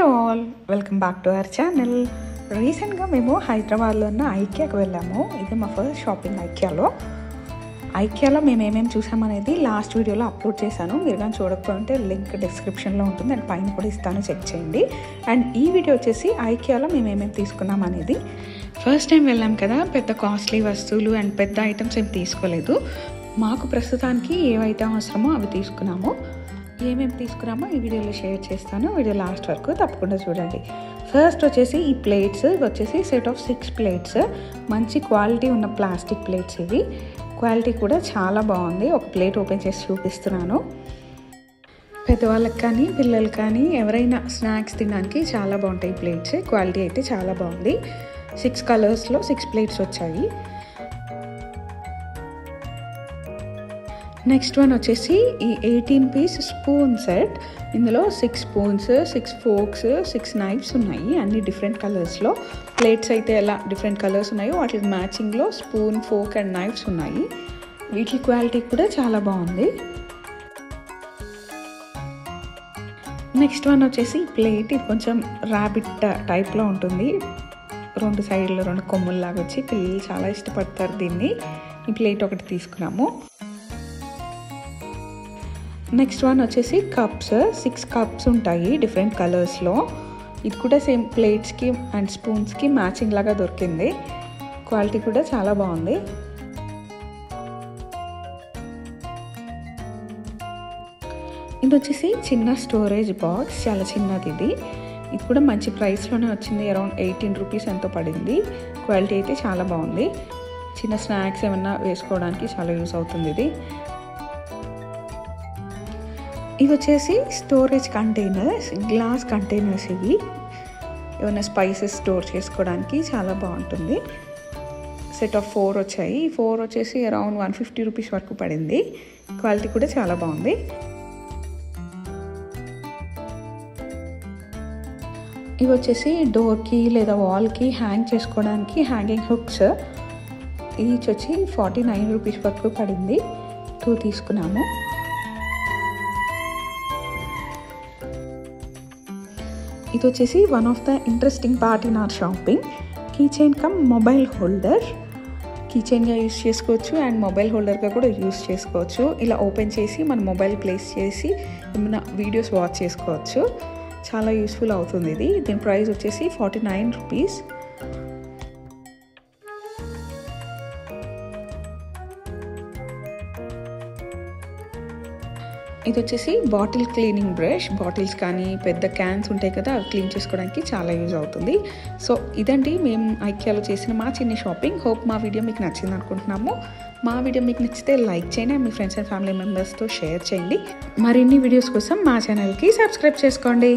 Hello all, welcome back to our channel. రీసెంట్గా మేము హైదరాబాద్లో ఉన్న ఐకియాకి వెళ్ళాము. ఇది మా ఫస్ట్ షాపింగ్ ఐకియాలో మేము ఏమేమి చూసామనేది లాస్ట్ వీడియోలో అప్లోడ్ చేశాను. మీరు కానీ చూడకపోతే లింక్ డిస్క్రిప్షన్లో ఉంటుంది అండ్ పైన కూడా ఇస్తాను, చెక్ చేయండి. అండ్ ఈ వీడియో వచ్చేసి ఐకియాలో మేము ఏమేమి తీసుకున్నాం అనేది. ఫస్ట్ టైం వెళ్ళాం కదా, పెద్ద కాస్ట్లీ వస్తువులు అండ్ పెద్ద ఐటమ్స్ ఏం తీసుకోలేదు. మాకు ప్రస్తుతానికి ఏవైతే అవసరమో అవి తీసుకున్నాము. ఏమేమి తీసుకున్నామో ఈ వీడియోలో షేర్ చేస్తాను. వీడియో లాస్ట్ వరకు తప్పకుండా చూడండి. ఫస్ట్ వచ్చేసి ఈ ప్లేట్స్, ఇవి వచ్చేసి సెట్ ఆఫ్ 6 ప్లేట్స్. మంచి క్వాలిటీ ఉన్న ప్లాస్టిక్ ప్లేట్స్ ఇవి. క్వాలిటీ కూడా చాలా బాగుంది. ఒక ప్లేట్ ఓపెన్ చేసి చూపిస్తున్నాను. పెద్దవాళ్ళకి కానీ పిల్లలు కానీ ఎవరైనా స్నాక్స్ తినడానికి చాలా బాగుంటాయి ప్లేట్స్. క్వాలిటీ అయితే చాలా బాగుంది. 6 కలర్స్లో 6 ప్లేట్స్ వచ్చాయి. నెక్స్ట్ వన్ వచ్చేసి ఈ 18 పీస్ స్పూన్ సెట్. ఇందులో 6 స్పూన్స్, 6 ఫోక్స్, 6 నైఫ్స్ ఉన్నాయి. అన్ని డిఫరెంట్ కలర్స్లో. ప్లేట్స్ అయితే ఎలా డిఫరెంట్ కలర్స్ ఉన్నాయో వాటికి మ్యాచింగ్లో స్పూన్, ఫోక్ అండ్ నైఫ్స్ ఉన్నాయి. వీటి క్వాలిటీ కూడా చాలా బాగుంది. నెక్స్ట్ వన్ వచ్చేసి ప్లేట్. ఇది కొంచెం ర్యాబిట్ టైప్లో ఉంటుంది. 2 సైడ్లో 2 కొమ్ముల్లాగా వచ్చి పిల్లలు చాలా ఇష్టపడతారు దీన్ని. ఈ ప్లేట్ ఒకటి తీసుకున్నాము. నెక్స్ట్ వన్ వచ్చేసి కప్స్. 6 కప్స్ ఉంటాయి డిఫరెంట్ కలర్స్లో. ఇది కూడా సేమ్ ప్లేట్స్కి అండ్ స్పూన్స్కి మ్యాచింగ్ లాగా దొరికింది. క్వాలిటీ కూడా చాలా బాగుంది. ఇది వచ్చేసి చిన్న స్టోరేజ్ బాక్స్, చాలా చిన్నది ఇది. ఇది కూడా మంచి ప్రైస్లోనే వచ్చింది. అరౌండ్ 18 రూపీస్ ఎంతో పడింది. క్వాలిటీ అయితే చాలా బాగుంది. చిన్న స్నాక్స్ ఏమన్నా వేసుకోవడానికి చాలా యూస్ అవుతుంది ఇది. ఇవి వచ్చేసి స్టోరేజ్ కంటైనర్స్, గ్లాస్ కంటైనర్స్. ఇవి ఏమైనా స్పైసెస్ స్టోర్ చేసుకోవడానికి చాలా బాగుంటుంది. సెట్ ఆఫ్ 4 వచ్చాయి. ఈ 4 వచ్చేసి అరౌండ్ 150 రూపీస్ వరకు పడింది. క్వాలిటీ కూడా చాలా బాగుంది. ఇవి వచ్చేసి డోర్కి లేదా వాల్కి హ్యాంగ్ చేసుకోవడానికి హ్యాంగింగ్ హుక్స్. ఈచ్ వచ్చి 49 రూపీస్ వరకు పడింది. 2 తీసుకున్నాము. ఇది వచ్చేసి one of the interesting part in our shopping. Key chain cum mobile holder. Key చైన్గా యూస్ చేసుకోవచ్చు అండ్ మొబైల్ హోల్డర్గా కూడా యూస్ చేసుకోవచ్చు. ఇలా ఓపెన్ చేసి మన మొబైల్ ప్లేస్ చేసి ఏమైనా వీడియోస్ వాచ్ చేసుకోవచ్చు. చాలా యూస్ఫుల్ అవుతుంది ఇది. దీని ప్రైస్ వచ్చేసి 49 రూపీస్. ఇది వచ్చేసి బాటిల్ క్లీనింగ్ బ్రష్. బాటిల్స్ కానీ పెద్ద క్యాన్స్ ఉంటాయి కదా, అవి క్లీన్ చేసుకోవడానికి చాలా యూజ్ అవుతుంది. సో ఇదండి మేము ఐకియాలో చేసిన మా చిన్న షాపింగ్. హోప్ మా వీడియో మీకు నచ్చింది అనుకుంటున్నాము. మా వీడియో మీకు నచ్చితే లైక్ చేయండి, మీ ఫ్రెండ్స్ అండ్ ఫ్యామిలీ మెంబర్స్తో షేర్ చేయండి. మరిన్ని వీడియోస్ కోసం మా ఛానల్కి సబ్స్క్రైబ్ చేసుకోండి.